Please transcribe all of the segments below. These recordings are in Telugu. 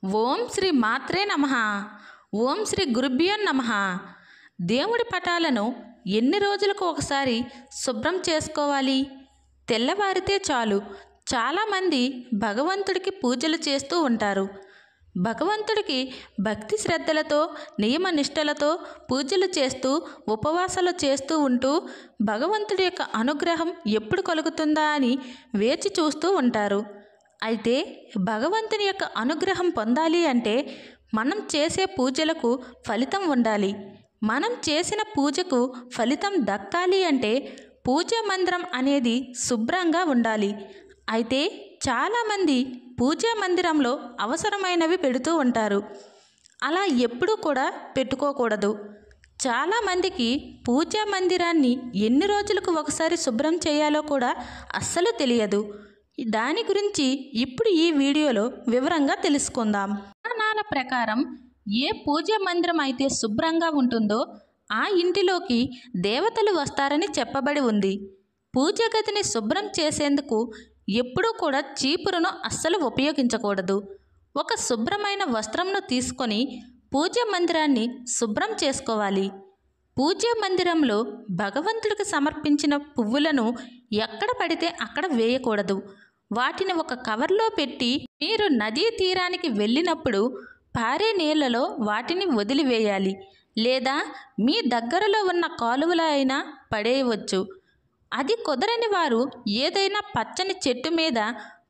ఓం శ్రీ మాత్రే నమః. ఓం శ్రీ గురుభ్యో నమః. దేవుడి పటాలను ఎన్ని రోజులకు ఒకసారి శుభ్రం చేసుకోవాలి? తెల్లవారితే చాలు. చాలామంది భగవంతుడికి పూజలు చేస్తూ ఉంటారు. భగవంతుడికి భక్తి శ్రద్ధలతో నియమ నిష్టలతో పూజలు చేస్తూ ఉపవాసాలు చేస్తూ ఉంటూ భగవంతుడి యొక్క అనుగ్రహం ఎప్పుడు కలుగుతుందా అని వేచి చూస్తూ ఉంటారు. అయితే భగవంతుని యొక్క అనుగ్రహం పొందాలి అంటే మనం చేసే పూజలకు ఫలితం ఉండాలి. మనం చేసిన పూజకు ఫలితం దక్కాలి అంటే పూజా మందిరం అనేది శుభ్రంగా ఉండాలి. అయితే చాలామంది పూజా మందిరంలో అవసరమైనవి పెడుతూ ఉంటారు. అలా ఎప్పుడూ కూడా పెట్టుకోకూడదు. చాలామందికి పూజా మందిరాన్ని ఎన్ని రోజులకు ఒకసారి శుభ్రం చేయాలో కూడా అస్సలు తెలియదు. దాని గురించి ఇప్పుడు ఈ వీడియోలో వివరంగా తెలుసుకుందాం. పురాణాల ప్రకారం ఏ పూజా మందిరం అయితే శుభ్రంగా ఉంటుందో ఆ ఇంటిలోకి దేవతలు వస్తారని చెప్పబడి ఉంది. పూజ గదిని శుభ్రం చేసేందుకు ఎప్పుడూ కూడా చీపురును అస్సలు ఉపయోగించకూడదు. ఒక శుభ్రమైన వస్త్రంను తీసుకొని పూజా మందిరాన్ని శుభ్రం చేసుకోవాలి. పూజా మందిరంలో భగవంతుడికి సమర్పించిన పువ్వులను ఎక్కడ పడితే అక్కడ వేయకూడదు. వాటిని ఒక కవర్లో పెట్టి మీరు నదీ తీరానికి వెళ్ళినప్పుడు పారే నీళ్లలో వాటిని వదిలివేయాలి. లేదా మీ దగ్గరలో ఉన్న కాలువలో అయినా పడేయవచ్చు. అది కుదరని వారు ఏదైనా పచ్చని చెట్టు మీద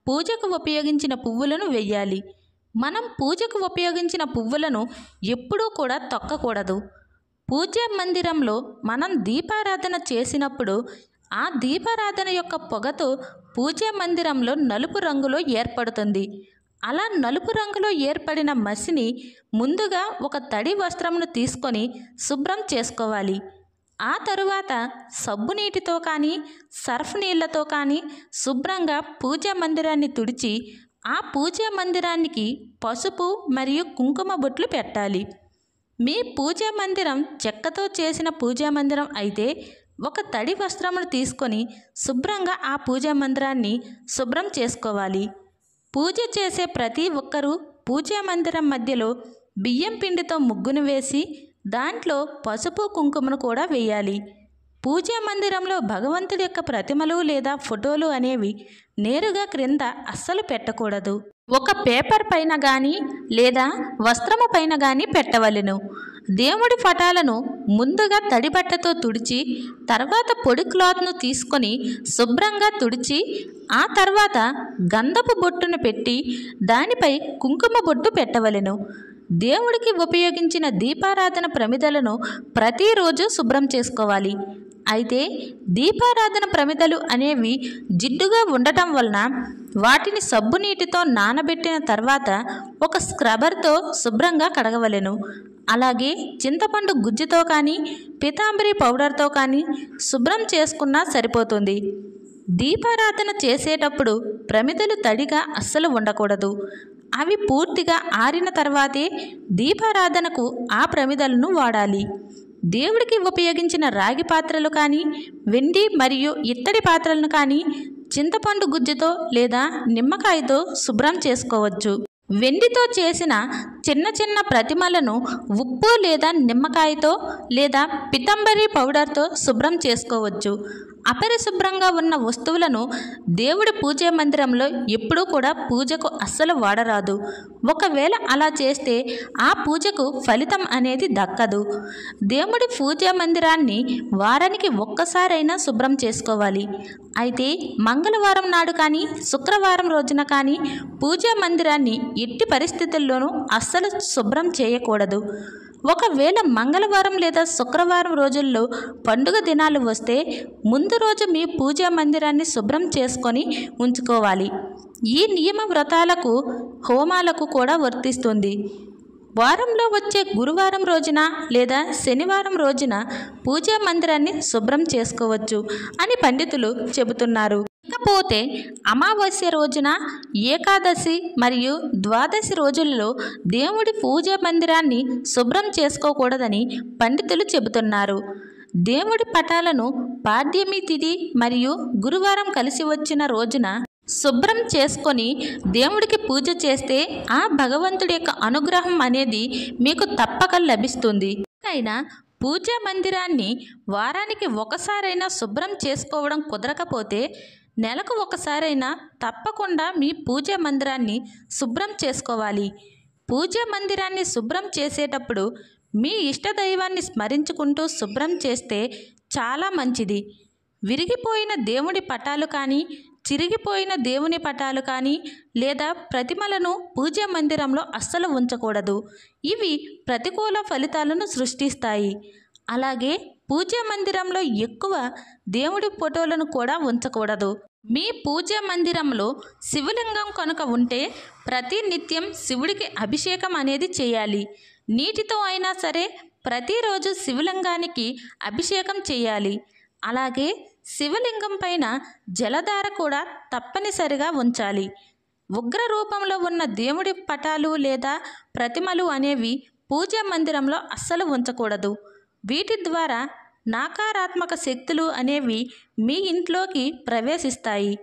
పూజకు ఉపయోగించిన పువ్వులను వేయాలి. మనం పూజకు ఉపయోగించిన పువ్వులను ఎప్పుడూ కూడా తొక్కకూడదు. పూజా మందిరంలో మనం దీపారాధన చేసినప్పుడు ఆ దీపారాధన యొక్క పొగతో పూజా మందిరంలో నలుపు రంగులో ఏర్పడుతుంది. అలా నలుపు రంగులో ఏర్పడిన మసిని ముందుగా ఒక తడి వస్త్రంను తీసుకొని శుభ్రం చేసుకోవాలి. ఆ తరువాత సబ్బు నీటితో కానీ సర్ఫ్ నీళ్లతో కానీ శుభ్రంగా పూజా మందిరాన్ని తుడిచి ఆ పూజా మందిరానికి పసుపు మరియు కుంకుమ బొట్లు పెట్టాలి. మీ పూజా మందిరం చెక్కతో చేసిన పూజా మందిరం అయితే ఒక తడి వస్త్రమును తీసుకొని శుభ్రంగా ఆ పూజా మందిరాన్ని శుభ్రం చేసుకోవాలి. పూజ చేసే ప్రతి ఒక్కరూ పూజా మందిరం మధ్యలో బియ్యం పిండితో ముగ్గును వేసి దాంట్లో పసుపు కుంకుమను కూడా వేయాలి. పూజా మందిరంలో భగవంతుడి యొక్క ప్రతిమలు లేదా ఫోటోలు అనేవి నేరుగా క్రింద అస్సలు పెట్టకూడదు. ఒక పేపర్ పైన కానీ లేదా వస్త్రము పైన కానీ పెట్టవలెను. దేవుడి పటాలను ముందుగా తడి బట్టతో తుడిచి తర్వాత పొడి క్లాత్ను తీసుకొని శుభ్రంగా తుడిచి ఆ తర్వాత గంధపు బొట్టును పెట్టి దానిపై కుంకుమ బొట్టు పెట్టవలెను. దేవుడికి ఉపయోగించిన దీపారాధన ప్రమిదలను ప్రతిరోజు శుభ్రం చేసుకోవాలి. అయితే దీపారాధన ప్రమిదలు అనేవి జిడ్డుగా ఉండటం వలన వాటిని సబ్బు నీటితో నానబెట్టిన తర్వాత ఒక స్క్రబ్బర్తో శుభ్రంగా కడగవలెను. అలాగే చింతపండు గుజ్జుతో కానీ పీతాంబరి పౌడర్తో కానీ శుభ్రం చేసుకున్నా సరిపోతుంది. దీపారాధన చేసేటప్పుడు ప్రమిదలు తడిగా అస్సలు ఉండకూడదు. అవి పూర్తిగా ఆరిన తర్వాతే దీపారాధనకు ఆ ప్రమిదలను వాడాలి. దేవుడికి ఉపయోగించిన రాగి పాత్రలు కానీ వెండి మరియు ఇత్తడి పాత్రలను కానీ చింతపండు గుజ్జుతో లేదా నిమ్మకాయతో శుభ్రం చేసుకోవచ్చు. వెండితో చేసిన చిన్న చిన్న ప్రతిమలను ఉప్పు లేదా నిమ్మకాయతో లేదా పీతాంబరి పౌడర్తో శుభ్రం చేసుకోవచ్చు. అపరిశుభ్రంగా ఉన్న వస్తువులను దేవుడి పూజా మందిరంలో ఎప్పుడూ కూడా పూజకు అస్సలు వాడరాదు. ఒకవేళ అలా చేస్తే ఆ పూజకు ఫలితం అనేది దక్కదు. దేవుడి పూజా మందిరాన్ని వారానికి ఒక్కసారైనా శుభ్రం చేసుకోవాలి. అయితే మంగళవారం నాడు కానీ శుక్రవారం రోజున కానీ పూజా మందిరాన్ని ఎట్టి పరిస్థితుల్లోనూ అస్సలు శుభ్రం చేయకూడదు. ఒకవేళ మంగళవారం లేదా శుక్రవారం రోజుల్లో పండుగ దినాలు వస్తే ముందు రోజు మీ పూజా మందిరాన్ని శుభ్రం చేసుకొని ఉంచుకోవాలి. ఈ నియమ వ్రతాలకు హోమాలకు కూడా వర్తిస్తుంది. వారంలో వచ్చే గురువారం రోజున లేదా శనివారం రోజున పూజా మందిరాన్ని శుభ్రం చేసుకోవచ్చు అని పండితులు చెబుతున్నారు. ఇకపోతే అమావాస్య రోజున ఏకాదశి మరియు ద్వాదశి రోజుల్లో దేవుడి పూజా మందిరాన్ని శుభ్రం చేసుకోకూడదని పండితులు చెబుతున్నారు. దేవుడి పటాలను పాడ్యమి తిథి మరియు గురువారం కలిసి వచ్చిన రోజున శుభ్రం చేసుకొని దేవుడికి పూజ చేస్తే ఆ భగవంతుడి యొక్క అనుగ్రహం అనేది మీకు తప్పక లభిస్తుంది. అయినా పూజా మందిరాన్ని వారానికి ఒకసారైనా శుభ్రం చేసుకోవడం కుదరకపోతే నెలకు ఒకసారైనా తప్పకుండా మీ పూజా మందిరాన్ని శుభ్రం చేసుకోవాలి. పూజా మందిరాన్ని శుభ్రం చేసేటప్పుడు మీ ఇష్టదైవాన్ని స్మరించుకుంటూ శుభ్రం చేస్తే చాలా మంచిది. విరిగిపోయిన దేవుడి పటాలు కానీ, చిరిగిపోయిన దేవుని పటాలు కానీ లేదా ప్రతిమలను పూజా మందిరంలో అస్సలు ఉంచకూడదు. ఇవి ప్రతికూల ఫలితాలను సృష్టిస్తాయి. అలాగే పూజా మందిరంలో ఎక్కువ దేవుడి ఫోటోలను కూడా ఉంచకూడదు. మీ పూజా మందిరంలో శివలింగం కనుక ఉంటే ప్రతి నిత్యం శివుడికి అభిషేకం అనేది చేయాలి. నీటితో అయినా సరే ప్రతిరోజు శివలింగానికి అభిషేకం చేయాలి. అలాగే శివలింగం పైన జలధార కూడా తప్పనిసరిగా ఉంచాలి. ఉగ్ర రూపంలో ఉన్న దేవుడి పటాలు లేదా ప్రతిమలు అనేవి పూజా మందిరంలో అస్సలు ఉంచకూడదు. వీటి ద్వారా నకారాత్మక శక్తులు అనేవి మీ ఇంట్లోకి ప్రవేశిస్తాయి.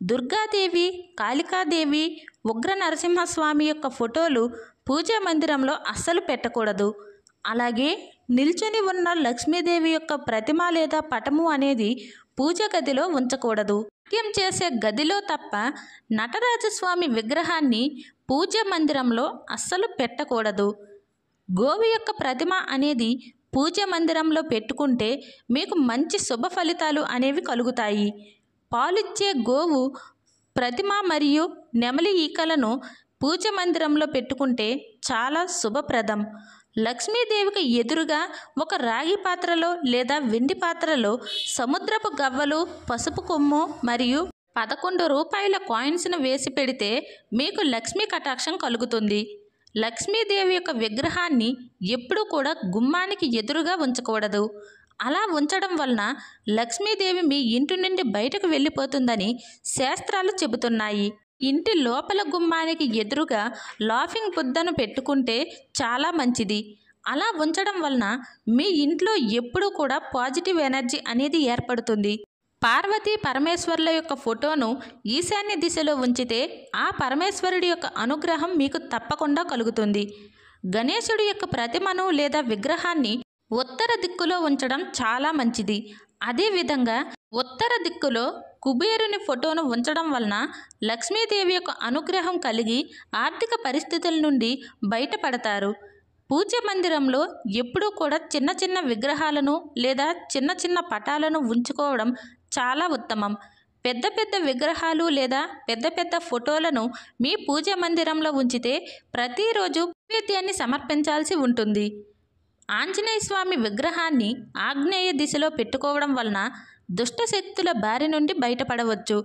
దుర్గాదేవి, కాళికాదేవి, ఉగ్ర నరసింహస్వామి యొక్క ఫోటోలు పూజా మందిరంలో అస్సలు పెట్టకూడదు. అలాగే నిల్చొని ఉన్న లక్ష్మీదేవి యొక్క ప్రతిమ లేదా పటము అనేది పూజ గదిలో ఉంచకూడదు. నాట్యం చేసే గదిలో తప్ప నటరాజస్వామి విగ్రహాన్ని పూజా మందిరంలో అస్సలు పెట్టకూడదు. గోవు యొక్క ప్రతిమ అనేది పూజా మందిరంలో పెట్టుకుంటే మీకు మంచి శుభ ఫలితాలు అనేవి కలుగుతాయి. పాలిచ్చే గోవు ప్రతిమ మరియు నెమలి ఈకలను పూజా మందిరంలో పెట్టుకుంటే చాలా శుభప్రదం. లక్ష్మీదేవికి ఎదురుగా ఒక రాగి పాత్రలో లేదా వెండి పాత్రలో సముద్రపు గవ్వలు, పసుపు కొమ్ము మరియు 11 రూపాయల కాయిన్స్ను వేసి పెడితే మీకు లక్ష్మీ కటాక్షం కలుగుతుంది. లక్ష్మీదేవి యొక్క విగ్రహాన్ని ఎప్పుడూ కూడా గుమ్మానికి ఎదురుగా ఉంచకూడదు. అలా ఉంచడం వలన లక్ష్మీదేవి మీ ఇంటి నుండి బయటకు వెళ్ళిపోతుందని శాస్త్రాలు చెబుతున్నాయి. ఇంటి లోపల గుమ్మానికి ఎదురుగా లాఫింగ్ బుద్ధను పెట్టుకుంటే చాలా మంచిది. అలా ఉంచడం వలన మీ ఇంట్లో ఎప్పుడూ కూడా పాజిటివ్ ఎనర్జీ అనేది ఏర్పడుతుంది. పార్వతీ పరమేశ్వరుల యొక్క ఫోటోను ఈశాన్య దిశలో ఉంచితే ఆ పరమేశ్వరుడి యొక్క అనుగ్రహం మీకు తప్పకుండా కలుగుతుంది. గణేశుడి యొక్క ప్రతిమను లేదా విగ్రహాన్ని ఉత్తర దిక్కులో ఉంచడం చాలా మంచిది. అదేవిధంగా ఉత్తర దిక్కులో కుబేరుని ఫోటోను ఉంచడం వలన లక్ష్మీదేవి యొక్క అనుగ్రహం కలిగి ఆర్థిక పరిస్థితుల నుండి బయటపడతారు. పూజ మందిరంలో ఎప్పుడూ కూడా చిన్న చిన్న విగ్రహాలను లేదా చిన్న చిన్న పటాలను ఉంచుకోవడం చాలా ఉత్తమం. పెద్ద పెద్ద విగ్రహాలు లేదా పెద్ద పెద్ద ఫోటోలను మీ పూజ మందిరంలో ఉంచితే ప్రతిరోజు నైవేద్యాన్ని సమర్పించాల్సి ఉంటుంది. ఆంజనేయ స్వామి విగ్రహాన్ని ఆగ్నేయ దిశలో పెట్టుకోవడం వలన దుష్టశక్తుల బారి నుండి బయటపడవచ్చు.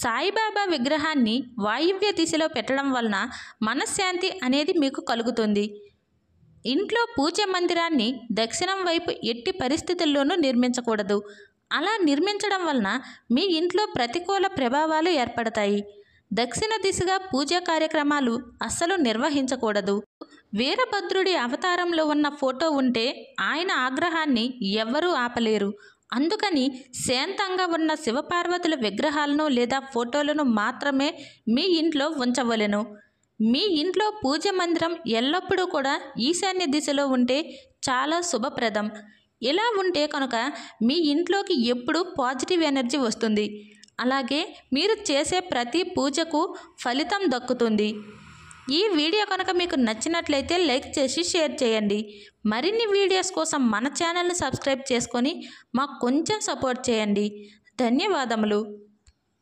సాయిబాబా విగ్రహాన్ని వాయువ్య దిశలో పెట్టడం వలన మనశ్శాంతి అనేది మీకు కలుగుతుంది. ఇంట్లో పూజ మందిరాన్ని దక్షిణం వైపు ఎట్టి పరిస్థితుల్లోనూ నిర్మించకూడదు. అలా నిర్మించడం వలన మీ ఇంట్లో ప్రతికూల ప్రభావాలు ఏర్పడతాయి. దక్షిణ దిశగా పూజా కార్యక్రమాలు అస్సలు నిర్వహించకూడదు. వీరభద్రుడి అవతారంలో ఉన్న ఫోటో ఉంటే ఆయన ఆగ్రహాన్ని ఎవ్వరూ ఆపలేరు. అందుకని శాంతంగా ఉన్న శివపార్వతుల విగ్రహాలను లేదా ఫోటోలను మాత్రమే మీ ఇంట్లో ఉంచవలెను. మీ ఇంట్లో పూజ మందిరం ఎల్లప్పుడూ కూడా ఈశాన్య దిశలో ఉంటే చాలా శుభప్రదం. ఇలా ఉంటే కనుక మీ ఇంట్లోకి ఎప్పుడూ పాజిటివ్ ఎనర్జీ వస్తుంది. అలాగే మీరు చేసే ప్రతి పూజకు ఫలితం దక్కుతుంది. ఈ వీడియో కనుక మీకు నచ్చినట్లయితే లైక్ చేసి షేర్ చేయండి. మరిన్ని వీడియోస్ కోసం మన ఛానల్ని సబ్స్క్రైబ్ చేసుకొని మాకు కొంచెం సపోర్ట్ చేయండి. ధన్యవాదములు.